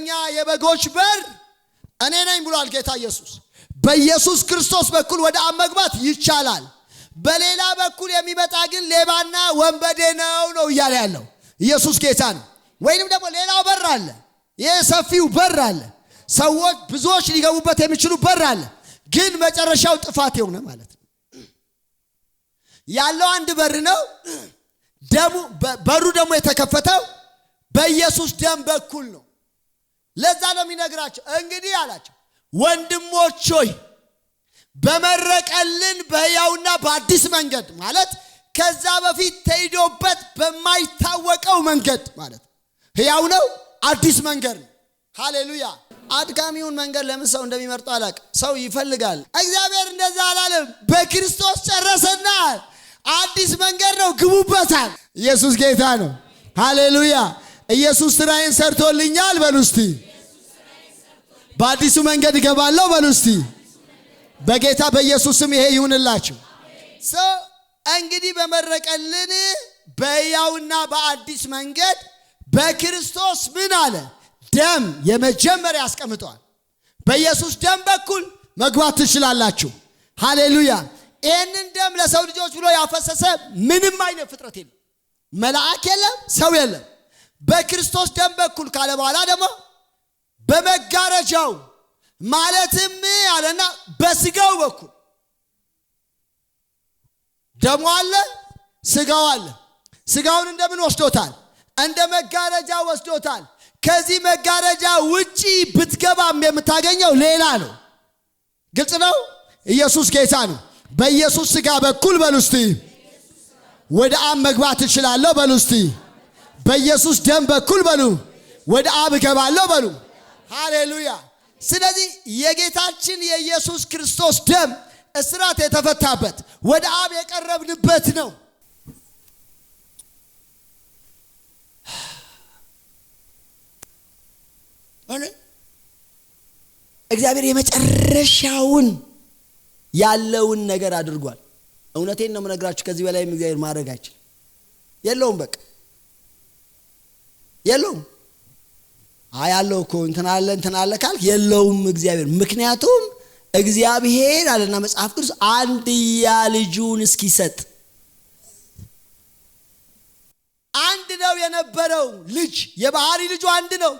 እውነተኛ የበጎች በር እኔ ነኝ ብሏል ጌታ ኢየሱስ። በኢየሱስ ክርስቶስ በኩል ወደ አብ መግባት ይቻላል። በሌላ በኩል የሚመጣ ግን ሌባና ወንበዴ ነው እያለ ያለው ኢየሱስ ጌታ ነው። ወይንም ደግሞ ሌላው በር አለ። ይሄ ሰፊው በር አለ። ሰዎች ብዙዎች ሊገቡበት የሚችሉ በር አለ። ግን መጨረሻው ጥፋት የሆነ ማለት ነው። ያለው አንድ በር ነው። በሩ ደግሞ የተከፈተው በኢየሱስ ደም በኩል ነው። ለዛ ነው የሚነግራቸው እንግዲህ አላቸው ወንድሞች ሆይ በመረቀልን በሕያውና በአዲስ መንገድ ማለት ከዛ በፊት ተይዶበት በማይታወቀው መንገድ ማለት ሕያው ነው፣ አዲስ መንገድ ነው። ሃሌሉያ። አድካሚውን መንገድ ለምን ሰው እንደሚመርጠው አላውቅም። ሰው ይፈልጋል። እግዚአብሔር እንደዛ አላለም። በክርስቶስ ጨረሰና አዲስ መንገድ ነው፣ ግቡበታል። ኢየሱስ ጌታ ነው። ሃሌሉያ። ኢየሱስ ስራዬን ሰርቶልኛል በሉ እስቲ። በአዲሱ መንገድ እገባለሁ በሉ እስቲ። በጌታ በኢየሱስ ስም ይሄ ይሁንላችሁ። ሰው እንግዲህ በመረቀልን በሕያውና በአዲስ መንገድ በክርስቶስ ምን አለ? ደም የመጀመሪያ ያስቀምጠዋል። በኢየሱስ ደም በኩል መግባት ትችላላችሁ። ሃሌሉያ። ይህንን ደም ለሰው ልጆች ብሎ ያፈሰሰ ምንም አይነት ፍጥረት የለም። መልአክ የለም፣ ሰው የለም። በክርስቶስ ደም በኩል ካለ በኋላ ደግሞ በመጋረጃው ማለትም አለና በስጋው በኩል ደሙ አለ፣ ስጋው አለ። ስጋውን እንደምን ወስዶታል? እንደ መጋረጃ ወስዶታል። ከዚህ መጋረጃ ውጪ ብትገባም የምታገኘው ሌላ ነው። ግልጽ ነው። ኢየሱስ ጌታ ነው። በኢየሱስ ስጋ በኩል በሉ እስቲ ወደ አብ መግባት እችላለሁ በሉ እስቲ። በኢየሱስ ደም በኩል በሉ ወደ አብ እገባለሁ በሉ። ሃሌሉያ። ስለዚህ የጌታችን የኢየሱስ ክርስቶስ ደም እስራት የተፈታበት ወደ አብ የቀረብንበት ነው። እግዚአብሔር የመጨረሻውን ያለውን ነገር አድርጓል። እውነቴን ነው የምነግራችሁ። ከዚህ በላይ እግዚአብሔር ማድረግ አይችልም። የለውም፣ በቃ የለውም። ያለው እኮ እንትና አለ ካልክ የለውም እግዚአብሔር። ምክንያቱም እግዚአብሔር አለና መጽሐፍ ቅዱስ አንድያ ልጁን እስኪሰጥ አንድ ነው የነበረው ልጅ፣ የባህሪ ልጁ አንድ ነው።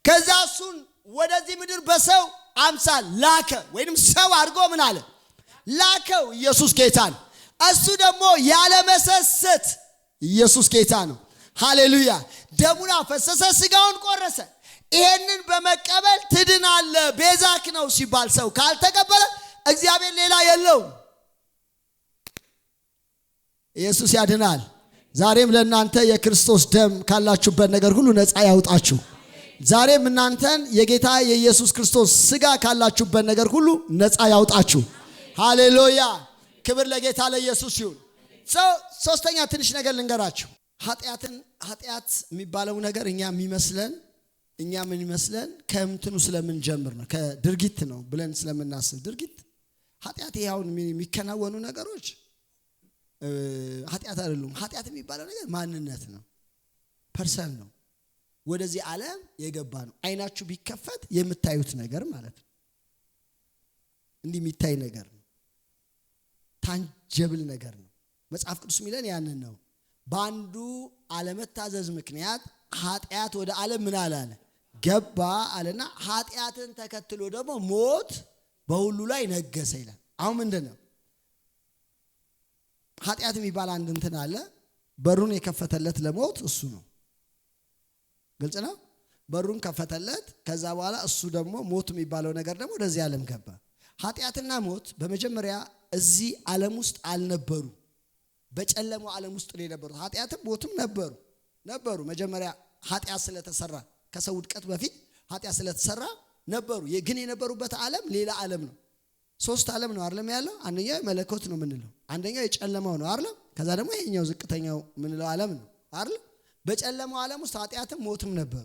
ከዛ እሱን ወደዚህ ምድር በሰው አምሳል ላከ፣ ወይንም ሰው አድርጎ ምን አለ ላከው። ኢየሱስ ጌታ ነው። እሱ ደግሞ ያለ መሰሰት ኢየሱስ ጌታ ነው። ሃሌሉያ። ደሙን አፈሰሰ፣ ስጋውን ቆረሰ። ይሄንን በመቀበል ትድናለ። ቤዛክ ነው ሲባል ሰው ካልተቀበለ እግዚአብሔር ሌላ የለውም። ኢየሱስ ያድናል። ዛሬም ለእናንተ የክርስቶስ ደም ካላችሁበት ነገር ሁሉ ነፃ ያውጣችሁ። ዛሬም እናንተን የጌታ የኢየሱስ ክርስቶስ ስጋ ካላችሁበት ነገር ሁሉ ነፃ ያውጣችሁ። ሃሌሉያ። ክብር ለጌታ ለኢየሱስ ይሁን። ሶስተኛ ትንሽ ነገር ልንገራችሁ። ኃጢአት የሚባለው ነገር እኛ ምን ይመስለን ከምትኑ ስለምንጀምር ነው፣ ከድርጊት ነው ብለን ስለምናስብ ድርጊት ኃጢአት ይሁን የሚከናወኑ ነገሮች ኃጢአት አይደሉም። ኃጢአት የሚባለው ነገር ማንነት ነው፣ ፐርሰን ነው። ወደዚህ ዓለም የገባ ነው። አይናችሁ ቢከፈት የምታዩት ነገር ማለት ነው። እንዲህ የሚታይ ነገር ነው፣ ታንጀብል ነገር ነው። መጽሐፍ ቅዱስ የሚለን ያንን ነው። በአንዱ አለመታዘዝ ምክንያት ኃጢአት ወደ ዓለም ምን አለ ገባ አለና ኃጢአትን ተከትሎ ደግሞ ሞት በሁሉ ላይ ነገሰ ይላል። አሁን ምንድነው ኃጢአት የሚባል አንድ እንትን አለ። በሩን የከፈተለት ለሞት እሱ ነው። ግልጽ ነው። በሩን ከፈተለት። ከዛ በኋላ እሱ ደግሞ ሞት የሚባለው ነገር ደግሞ ወደዚህ ዓለም ገባ። ኃጢአትና ሞት በመጀመሪያ እዚህ ዓለም ውስጥ አልነበሩ፣ በጨለማው ዓለም ውስጥ ነው የነበሩት። ኃጢአትም ሞትም ነበሩ። መጀመሪያ ኃጢአት ስለተሰራ ከሰው ውድቀት በፊት ኃጢአት ስለተሰራ ነበሩ። ግን የነበሩበት ዓለም ሌላ ዓለም ነው። ሶስት ዓለም ነው አይደለም ያለው። አንደኛው መለኮት ነው የምንለው፣ አንደኛው የጨለማው ነው አይደል? ከዛ ደግሞ ይሄኛው ዝቅተኛው የምንለው ዓለም ነው አይደል? በጨለማው ዓለም ውስጥ ኃጢአትም ሞትም ነበሩ።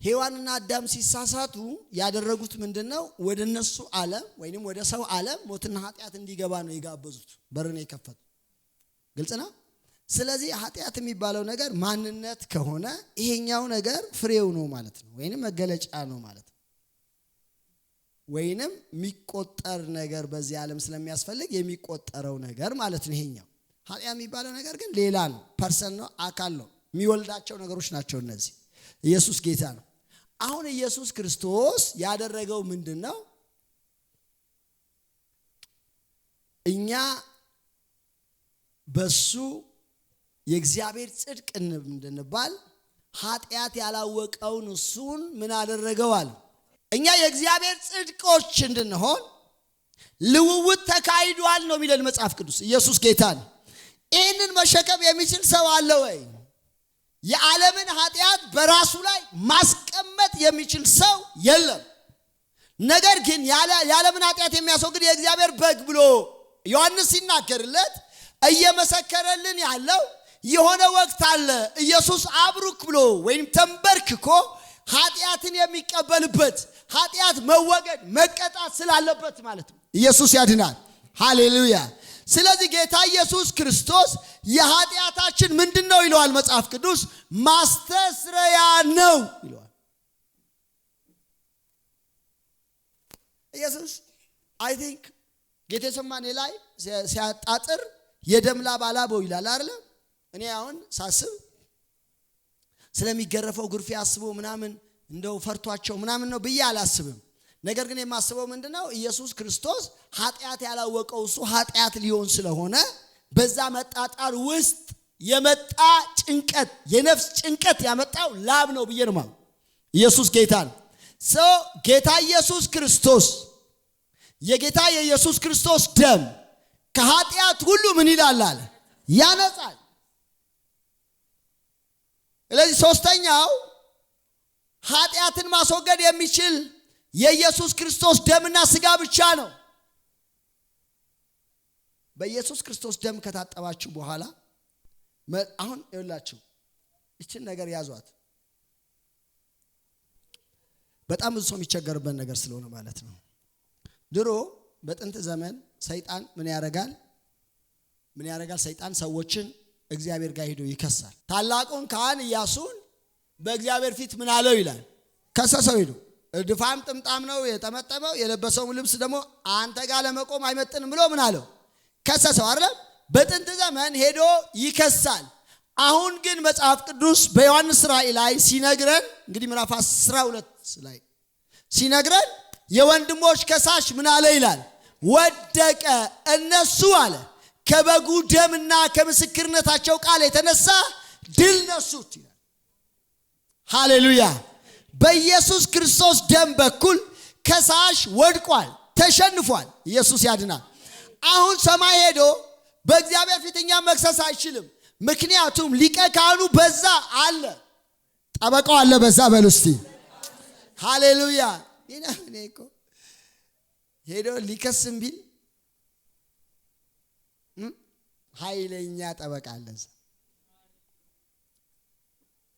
ሔዋንና አዳም ሲሳሳቱ ያደረጉት ምንድነው? ወደ እነሱ ዓለም ወይንም ወደ ሰው ዓለም ሞትና ኃጢአት እንዲገባ ነው የጋበዙት፣ በርን የከፈቱ። ግልጽ ነው። ስለዚህ ኃጢአት የሚባለው ነገር ማንነት ከሆነ ይሄኛው ነገር ፍሬው ነው ማለት ነው፣ ወይንም መገለጫ ነው ማለት ነው። ወይንም የሚቆጠር ነገር በዚህ ዓለም ስለሚያስፈልግ የሚቆጠረው ነገር ማለት ነው። ይሄኛው ኃጢአት የሚባለው ነገር ግን ሌላ ነው፣ ፐርሰን ነው፣ አካል ነው፣ የሚወልዳቸው ነገሮች ናቸው እነዚህ። ኢየሱስ ጌታ ነው። አሁን ኢየሱስ ክርስቶስ ያደረገው ምንድነው? እኛ በሱ የእግዚአብሔር ጽድቅ እንድንባል ኃጢአት ያላወቀውን እሱን ምን አደረገው አለ። እኛ የእግዚአብሔር ጽድቆች እንድንሆን ልውውጥ ተካሂዷል ነው የሚለን መጽሐፍ ቅዱስ። ኢየሱስ ጌታ ነው። ይህንን መሸከም የሚችል ሰው አለ ወይ? የዓለምን ኃጢአት በራሱ ላይ ማስቀመጥ የሚችል ሰው የለም። ነገር ግን የዓለምን ኃጢአት የሚያስወግድ የእግዚአብሔር በግ ብሎ ዮሐንስ ሲናገርለት እየመሰከረልን ያለው የሆነ ወቅት አለ። ኢየሱስ አብሩክ ብሎ ወይም ተንበርክኮ ኃጢአትን የሚቀበልበት ኃጢአት መወገድ መቀጣት ስላለበት ማለት ነው። ኢየሱስ ያድናል። ሃሌሉያ። ስለዚህ ጌታ ኢየሱስ ክርስቶስ የኃጢአታችን ምንድነው ይለዋል መጽሐፍ ቅዱስ? ማስተስረያ ነው ይለዋል። ኢየሱስ አይ ቲንክ ጌቴሰማኔ ላይ ሲያጣጥር የደም ላብ አላበው ይላል አይደል? እኔ አሁን ሳስብ ስለሚገረፈው ግርፊያ አስቦ ምናምን እንደው ፈርቷቸው ምናምን ነው ብዬ አላስብም። ነገር ግን የማስበው ምንድነው? ኢየሱስ ክርስቶስ ኃጢአት ያላወቀው እሱ ኃጢአት ሊሆን ስለሆነ በዛ መጣጣር ውስጥ የመጣ ጭንቀት፣ የነፍስ ጭንቀት ያመጣው ላብ ነው ብዬ ነው ማለት። ኢየሱስ ጌታ ነው። ጌታ ኢየሱስ ክርስቶስ የጌታ የኢየሱስ ክርስቶስ ደም ከኃጢአት ሁሉ ምን ይላል አለ? ያነጻል። ስለዚህ ሶስተኛው ኃጢአትን ማስወገድ የሚችል የኢየሱስ ክርስቶስ ደምና ስጋ ብቻ ነው። በኢየሱስ ክርስቶስ ደም ከታጠባችሁ በኋላ አሁን ይኸውላችሁ እቺን ነገር ያዟት። በጣም ብዙ ሰው የሚቸገርበት ነገር ስለሆነ ማለት ነው። ድሮ በጥንት ዘመን ሰይጣን ምን ያደርጋል? ሰይጣን ሰዎችን እግዚአብሔር ጋር ሄዶ ይከሳል። ታላቁን ካህን ኢያሱን በእግዚአብሔር ፊት ምን አለው ይላል? ከሰሰው ሄዶ ድፋም ጥምጣም ነው የጠመጠመው፣ የለበሰው ልብስ ደግሞ አንተ ጋር ለመቆም አይመጥንም ብሎ ምን አለው? ከሰሰው አይደል? በጥንት ዘመን ሄዶ ይከሳል። አሁን ግን መጽሐፍ ቅዱስ በዮሐንስ ራእይ ላይ ሲነግረን እንግዲህ ምዕራፍ 12 ላይ ሲነግረን የወንድሞች ከሳሽ ምን አለ ይላል? ወደቀ። እነሱ አለ ከበጉ ደምና ከምስክርነታቸው ቃል የተነሳ ድል ነሱት ይላል። ሃሌሉያ። በኢየሱስ ክርስቶስ ደም በኩል ከሳሽ ወድቋል፣ ተሸንፏል። ኢየሱስ ያድናል። አሁን ሰማይ ሄዶ በእግዚአብሔር ፊት እኛን መክሰስ አይችልም። ምክንያቱም ሊቀ ካህኑ በዛ አለ፣ ጠበቃው አለ በዛ። በሉ እስቲ ሃሌሉያ። እኔ እኮ ሄዶ ሊከስም ቢል ኃይለኛ ጠበቃ አለ፣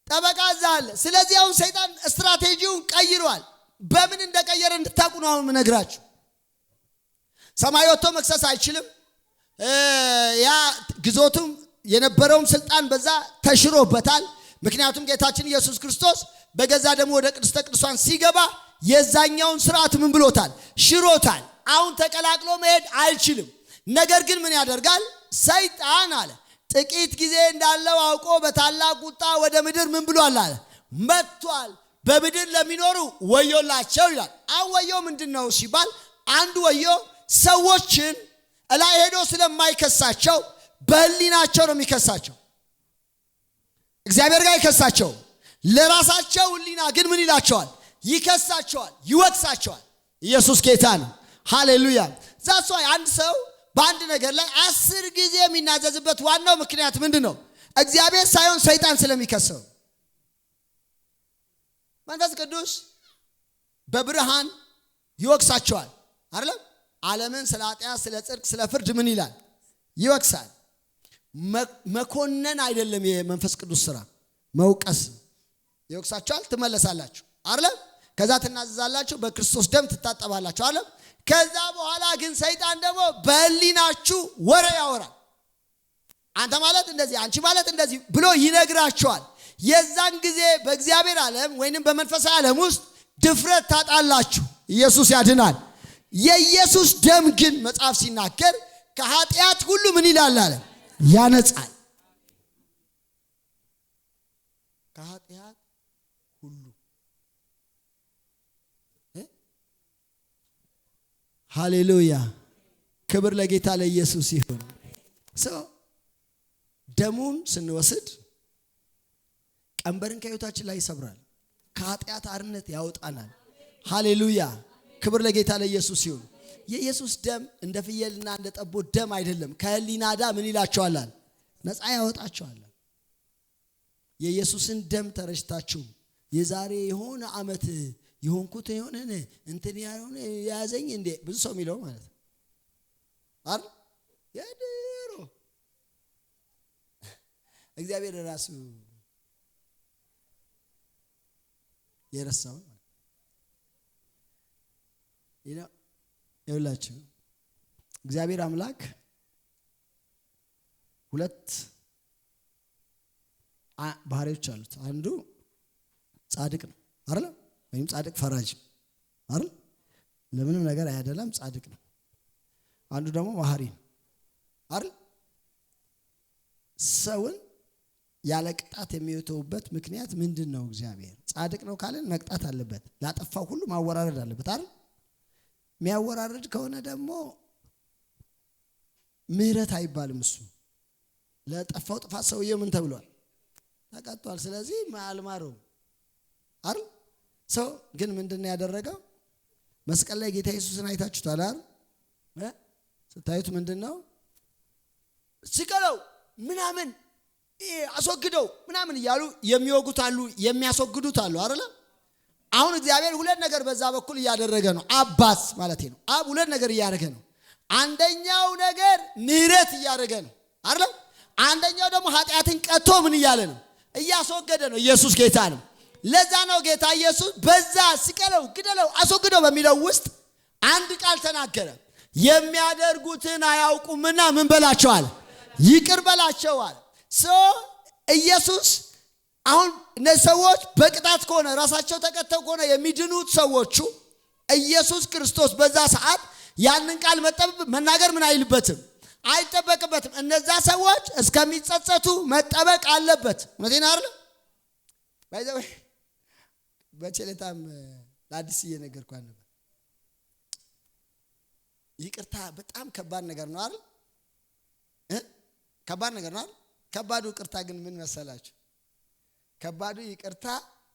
ጠበቃ እዛ አለ። ስለዚህ አሁን ሰይጣን ስትራቴጂውን ቀይሯል። በምን እንደቀየረ እንድታውቁ ነው አሁን የምነግራችሁ። ሰማይ ወጥቶ መክሰስ አይችልም። ያ ግዞቱም የነበረውም ስልጣን በዛ ተሽሮበታል። ምክንያቱም ጌታችን ኢየሱስ ክርስቶስ በገዛ ደሙ ወደ ቅድስተ ቅዱሳን ሲገባ የዛኛውን ስርዓት ምን ብሎታል? ሽሮታል። አሁን ተቀላቅሎ መሄድ አይችልም። ነገር ግን ምን ያደርጋል? ሰይጣን አለ ጥቂት ጊዜ እንዳለው አውቆ በታላቅ ቁጣ ወደ ምድር ምን ብሏል አለ? መጥቷል። በምድር ለሚኖሩ ወዮላቸው ይላል። አሁን ወዮ ምንድነው ሲባል አንዱ ወዮ ሰዎችን እላይ ሄዶ ስለማይከሳቸው በህሊናቸው ነው የሚከሳቸው። እግዚአብሔር ጋር ይከሳቸው። ለራሳቸው ህሊና ግን ምን ይላቸዋል? ይከሳቸዋል፣ ይወቅሳቸዋል። ኢየሱስ ጌታ ነው። ሃሌሉያ። ዛስ ዋይ አንድ ሰው በአንድ ነገር ላይ 10 ጊዜ የሚናዘዝበት ዋናው ምክንያት ምንድነው? እግዚአብሔር ሳይሆን ሰይጣን ስለሚከሰው። መንፈስ ቅዱስ በብርሃን ይወቅሳቸዋል አይደል? ዓለምን ስለ ኃጢአት፣ ስለ ጽድቅ፣ ስለ ፍርድ ምን ይላል? ይወቅሳል። መኮነን አይደለም የመንፈስ ቅዱስ ስራ፣ መውቀስ። ይወቅሳቸዋል፣ ትመለሳላችሁ አይደል? ከዛ ትናዘዛላችሁ፣ በክርስቶስ ደም ትታጠባላችሁ አይደል? ከዛ በኋላ ግን ሰይጣን ደግሞ በህሊናችሁ ወሬ ያወራል። አንተ ማለት እንደዚህ አንቺ ማለት እንደዚህ ብሎ ይነግራቸዋል። የዛን ጊዜ በእግዚአብሔር ዓለም ወይንም በመንፈሳዊ ዓለም ውስጥ ድፍረት ታጣላችሁ። ኢየሱስ ያድናል። የኢየሱስ ደም ግን መጽሐፍ ሲናገር ከኃጢአት ሁሉ ምን ይላል አለ? ያነጻል። ከኃጢአት ሁሉ ሃሌሉያ፣ ክብር ለጌታ ለኢየሱስ ይሁን። ደሙን ስንወስድ ቀንበርን ከሕይወታችን ላይ ይሰብራል፣ ከኃጢአት አርነት ያወጣናል። ሃሌሉያ፣ ክብር ለጌታ ለኢየሱስ ይሁን። የኢየሱስ ደም እንደ ፍየልና እንደ ጠቦት ደም አይደለም። ከህሊና ዕዳ ምን ይላቸዋል? ነፃ ያወጣቸዋል። የኢየሱስን ደም ተረጭታችሁ የዛሬ የሆነ ዓመት የሆንኩት የሆነ እንትን ያሆነ ያዘኝ እንዴ ብዙ ሰው የሚለው ማለት አይደል? የድሮ እግዚአብሔር ራሱ የረሳው ይኸውላችሁ እግዚአብሔር አምላክ ሁለት ባህሪዎች አሉት። አንዱ ጻድቅ ነው አይደል? ወይም ጻድቅ ፈራጅ አይደል? ለምንም ነገር አያደላም፣ ጻድቅ ነው። አንዱ ደግሞ መሐሪ ነው አይደል? ሰውን ያለ ቅጣት የሚተውበት ምክንያት ምንድነው? እግዚአብሔር ጻድቅ ነው ካለን መቅጣት አለበት፣ ላጠፋው ሁሉ ማወራረድ አለበት አይደል? የሚያወራረድ ከሆነ ደግሞ ምህረት አይባልም። እሱ ለጠፋው ጥፋት ሰውየው ምን ተብሏል? ተቀጥቷል። ስለዚህ ማልማሩ አይደል? ሰው ግን ምንድነው ያደረገው? መስቀል ላይ ጌታ ኢየሱስን አይታችሁታል አይደል? ስታዩት ምንድነው? ሲቀለው ምናምን አስወግደው ምናምን እያሉ የሚወጉት አሉ፣ የሚያስወግዱት አሉ አይደል? አሁን እግዚአብሔር ሁለት ነገር በዛ በኩል እያደረገ ነው። አባስ ማለት ነው። አብ ሁለት ነገር እያደረገ ነው። አንደኛው ነገር ምህረት እያደረገ ነው አይደል? አንደኛው ደግሞ ኃጢአትን ቀጥቶ ምን እያለ ነው? እያስወገደ ነው። ኢየሱስ ጌታ ነው። ለዛ ነው ጌታ ኢየሱስ በዛ ሲቀለው ግደለው አስወግደው በሚለው ውስጥ አንድ ቃል ተናገረ። የሚያደርጉትን አያውቁምና ምን በላቸዋል? ይቅር በላቸዋል። ኢየሱስ አሁን እነዚህ ሰዎች በቅጣት ከሆነ ራሳቸው ተቀጥተው ከሆነ የሚድኑት ሰዎቹ ኢየሱስ ክርስቶስ በዛ ሰዓት ያንን ቃል መናገር ምን አይልበትም? አይጠበቅበትም። እነዛ ሰዎች እስከሚጸጸቱ መጠበቅ አለበት። እውነቴን አይደል? ባይዘው በቸለታም ለአዲስ እየነገርኳን ነበር። ይቅርታ በጣም ከባድ ነገር ነው አይደል? ከባድ ነገር ነው አይደል? ከባዱ ይቅርታ ግን ምን መሰላችሁ? ከባዱ ይቅርታ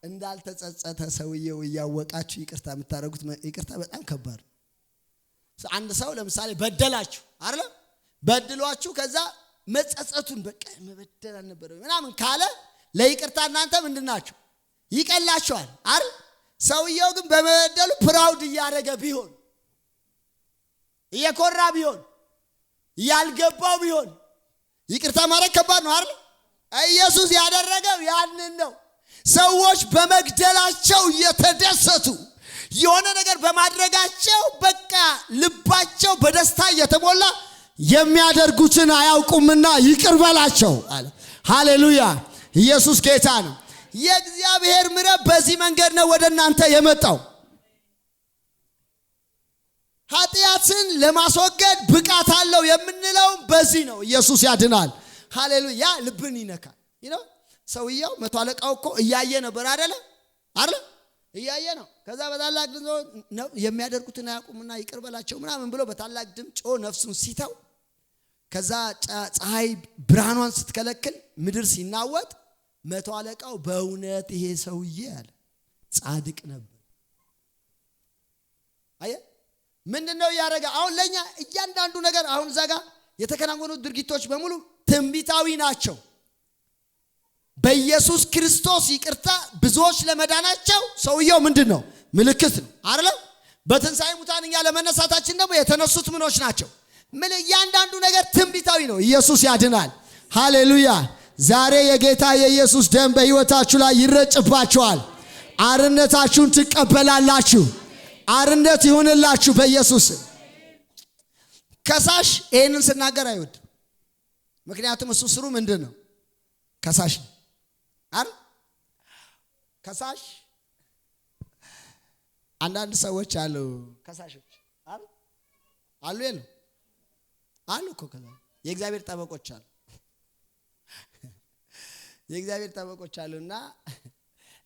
እንዳልተጸጸተ ሰውየው እያወቃችሁ ይቅርታ የምታደርጉት ይቅርታ በጣም ከባድ ነው። አንድ ሰው ለምሳሌ በደላችሁ አይደል? በድሏችሁ ከዛ መጸጸቱን በቃ መበደል አልነበረው ምናምን ካለ ለይቅርታ እናንተ ምንድናችሁ? ይቀላችኋል አይደል? ሰውየው ግን በመበደሉ ፕራውድ እያደረገ ቢሆን እየኮራ ቢሆን ያልገባው ቢሆን ይቅርታ ማድረግ ከባድ ነው አይደል? ኢየሱስ ያደረገው ያንን ነው። ሰዎች በመግደላቸው እየተደሰቱ የሆነ ነገር በማድረጋቸው በቃ ልባቸው በደስታ እየተሞላ የሚያደርጉትን አያውቁምና ይቅር በላቸው አለ። ሃሌሉያ! ኢየሱስ ጌታ ነው። የእግዚአብሔር ምሕረት በዚህ መንገድ ነው ወደ እናንተ የመጣው። ኃጢአትን ለማስወገድ ብቃት አለው የምንለው በዚህ ነው። ኢየሱስ ያድናል። ሃሌሉያ! ልብን ይነካል። ሰውየው መቶ አለቃው እኮ እያየ ነበር አይደለ? እያየ ነው። ከዛ በታላቅ ድምፅ የሚያደርጉትን አያውቁምና ይቅር በላቸው ምናምን ብሎ በታላቅ ድምፅ ነፍሱን ሲተው፣ ከዛ ፀሐይ ብርሃኗን ስትከለክል ምድር ሲናወጥ መቶ አለቃው በእውነት ይሄ ሰውዬ አለ ጻድቅ ነበር። አየ ምንድነው ያደረገ? አሁን ለኛ እያንዳንዱ ነገር አሁን ዘጋ የተከናወኑት ድርጊቶች በሙሉ ትንቢታዊ ናቸው። በኢየሱስ ክርስቶስ ይቅርታ ብዙዎች ለመዳናቸው ሰውየው ምንድነው? ምልክት ነው አይደል? በትንሣኤ ሙታን እኛ ለመነሳታችን ደግሞ የተነሱት ምኖች ናቸው? ምን እያንዳንዱ ነገር ትንቢታዊ ነው። ኢየሱስ ያድናል። ሃሌሉያ! ዛሬ የጌታ የኢየሱስ ደም በሕይወታችሁ ላይ ይረጭባችኋል። አርነታችሁን ትቀበላላችሁ። አርነት ይሁንላችሁ በኢየሱስ። ከሳሽ ይሄንን ስናገር አይወድም። ምክንያቱም እሱ ስሩ ምንድን ነው? ከሳሽ ነው አይደል? ከሳሽ አንዳንድ ሰዎች አሉ ከሳሾች አይደል? አሉ የለም? አሉ እኮ የእግዚአብሔር ጠበቆች አሉ። የእግዚአብሔር ጠበቆች አሉና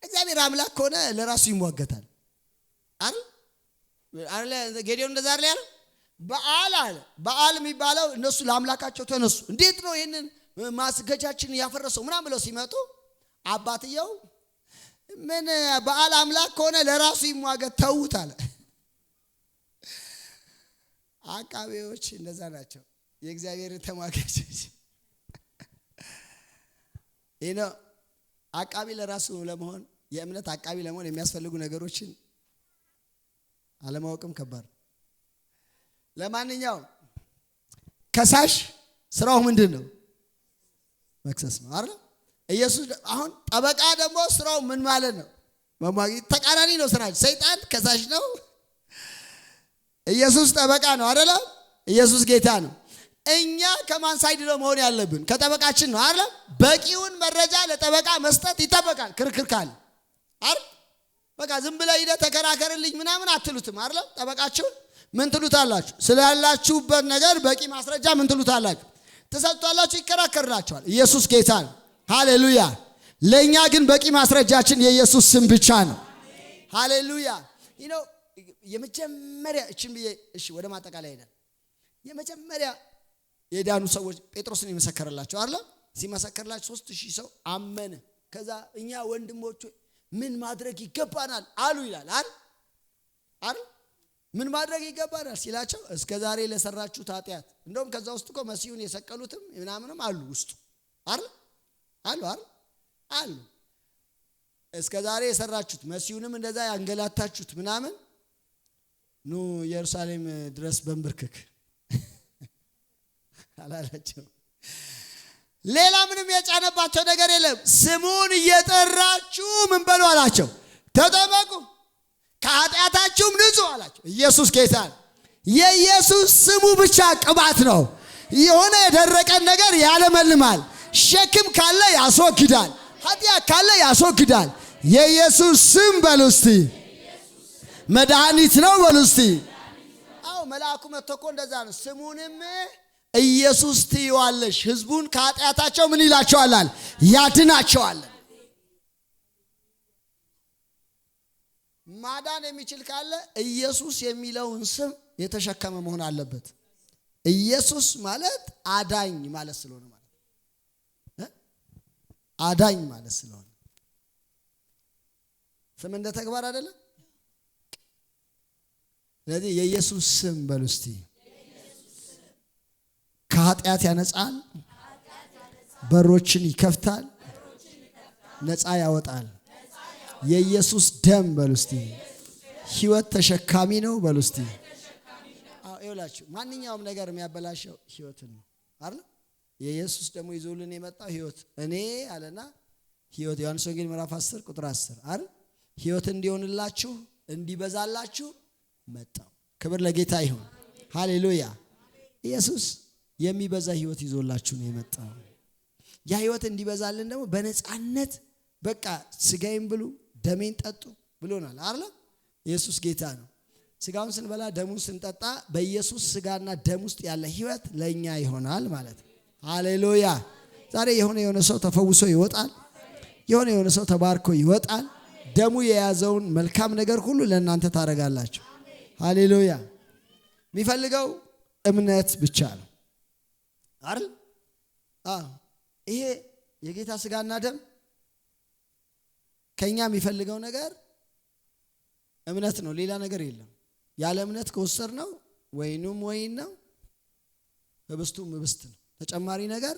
እግዚአብሔር አምላክ ከሆነ ለራሱ ይሟገታል አይደል? ጌዲዮን እንደዛ አይደል ያለው? በዓል የሚባለው እነሱ ለአምላካቸው ተነሱ። እንዴት ነው ይሄንን ማስገጃችንን ያፈረሰው ምናምን ብለው ሲመጡ አባትየው ምን በዓል አምላክ ከሆነ ለራሱ ይሟገት ተውት አለ። አቃቤዎች እንደዛ ናቸው፣ የእግዚአብሔር ተሟጋቾች። ይሄ ነው አቃቢ ለራሱ ለመሆን የእምነት አቃቢ ለመሆን የሚያስፈልጉ ነገሮችን አለማወቅም ከባድ። ለማንኛውም ከሳሽ ስራው ምንድን ነው? መክሰስ ነው አይደል? ኢየሱስ አሁን ጠበቃ ደግሞ ስራው ምን ማለት ነው? መሟገት። ተቃራኒ ነው ስራቸው። ሰይጣን ከሳሽ ነው፣ ኢየሱስ ጠበቃ ነው አይደል? ኢየሱስ ጌታ ነው። እኛ ከማን ሳይድ ነው መሆን ያለብን? ከጠበቃችን ነው አይደል? በቂውን መረጃ ለጠበቃ መስጠት ይጠበቃል። ክርክር ካለ አይደል? በቃ ዝም ብለህ ሂደህ ተከራከርልኝ ምናምን አትሉትም አይደል? ጠበቃችሁን ምን ትሉታላችሁ? ስላላችሁበት ነገር በቂ ማስረጃ ምን ትሉታላችሁ? ትሰጥቷላችሁ፣ ይከራከርላችኋል። ኢየሱስ ጌታ ነው። ሃሌሉያ። ለኛ ግን በቂ ማስረጃችን የኢየሱስ ስም ብቻ ነው። ሃሌሉያ። የመጀመሪያ እቺን ብዬ እሺ ወደ ማጠቃለያ ሄደን የመጀመሪያ የዳኑ ሰዎች ጴጥሮስን ይመሰከረላቸው አይደል? ሲመሰከረላቸው 3000 ሰው አመነ። ከዛ እኛ ወንድሞቹ ምን ማድረግ ይገባናል አሉ ይላል አይደል? ምን ማድረግ ይገባናል ሲላቸው እስከ ዛሬ ለሰራችሁት ኃጢአት፣ እንደውም ከዛ ውስጥ እኮ መሲሁን የሰቀሉትም ምናምንም አሉ ውስጡ አይደል? አሉ እስከ ዛሬ የሰራችሁት መሲሁንም እንደዛ ያንገላታችሁት ምናምን ኑ ኢየሩሳሌም ድረስ በንብርክክ አላላቸው። ሌላ ምንም የጫነባቸው ነገር የለም። ስሙን እየጠራችሁ ምን በሉ አላቸው? ተጠመቁ፣ ከኃጢአታችሁም ንጹ አላቸው። ኢየሱስ ጌታ ነው። የኢየሱስ ስሙ ብቻ ቅባት ነው። የሆነ የደረቀን ነገር ያለመልማል። ሸክም ካለ ያስወግዳል። ኃጢአት ካለ ያስወግዳል። የኢየሱስ ስም በሉ እስቲ። መድኃኒት ነው በሉ እስቲ። አዎ መልአኩ መጥቶ እኮ እንደዛ ነው። ስሙንም ኢየሱስ ትይዋለሽ፣ ህዝቡን ከኃጢአታቸው ምን ይላቸዋል? ያድናቸዋል። ማዳን የሚችል ካለ ኢየሱስ የሚለውን ስም የተሸከመ መሆን አለበት። ኢየሱስ ማለት አዳኝ ማለት ስለሆነ አዳኝ ማለት ስለሆነ ስም እንደ ተግባር አይደለም። ስለዚህ የኢየሱስ ስም በሉ እስቲ። ከኃጢአት ያነጻል፣ በሮችን ይከፍታል፣ ነፃ ያወጣል። የኢየሱስ ደም በሉ እስቲ። ህይወት ተሸካሚ ነው በሉ እስቲ። አዎ ይኸውላችሁ ማንኛውም ነገር የሚያበላሸው ህይወትን ነው አይደል? የኢየሱስ ደግሞ ይዞልን የመጣው ህይወት እኔ አለና ህይወት ዮሐንስ ወንጌል ምዕራፍ 10 ቁጥር 10 አይደል? ህይወት እንዲሆንላችሁ እንዲበዛላችሁ መጣው። ክብር ለጌታ ይሁን። ሃሌሉያ። ኢየሱስ የሚበዛ ህይወት ይዞላችሁ ነው የመጣው። ያ ህይወት እንዲበዛልን ደግሞ በነፃነት በቃ ስጋዬን ብሉ ደሜን ጠጡ ብሎናል አይደል? ኢየሱስ ጌታ ነው። ስጋውን ስንበላ ደሙን ስንጠጣ በኢየሱስ ስጋና ደም ውስጥ ያለ ህይወት ለኛ ይሆናል ማለት ነው። ሃሌሉያ። ዛሬ የሆነ ሰው ተፈውሶ ይወጣል። የሆነ ሰው ተባርኮ ይወጣል። ደሙ የያዘውን መልካም ነገር ሁሉ ለእናንተ ታረጋላችሁ። ሃሌሉያ። የሚፈልገው እምነት ብቻ ነው አይደል? ይሄ የጌታ ስጋና ደም ከኛ የሚፈልገው ነገር እምነት ነው። ሌላ ነገር የለም። ያለ እምነት ከወሰድነው ወይኑም ወይን ነው፣ ህብስቱም ህብስት ነው። ተጨማሪ ነገር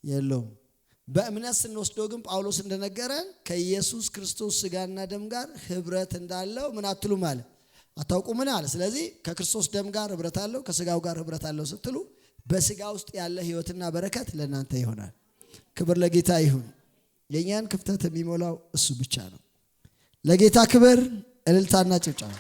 የለውም። በእምነት ስንወስደው ግን ጳውሎስ እንደነገረን ከኢየሱስ ክርስቶስ ስጋና ደም ጋር ህብረት እንዳለው ምን አትሉ ማለት አታውቁም ምን አለ። ስለዚህ ከክርስቶስ ደም ጋር ህብረት አለው፣ ከስጋው ጋር ህብረት አለው ስትሉ በስጋ ውስጥ ያለ ህይወትና በረከት ለእናንተ ይሆናል። ክብር ለጌታ ይሁን። የኛን ክፍተት የሚሞላው እሱ ብቻ ነው። ለጌታ ክብር፣ እልልታና ጭብጨባ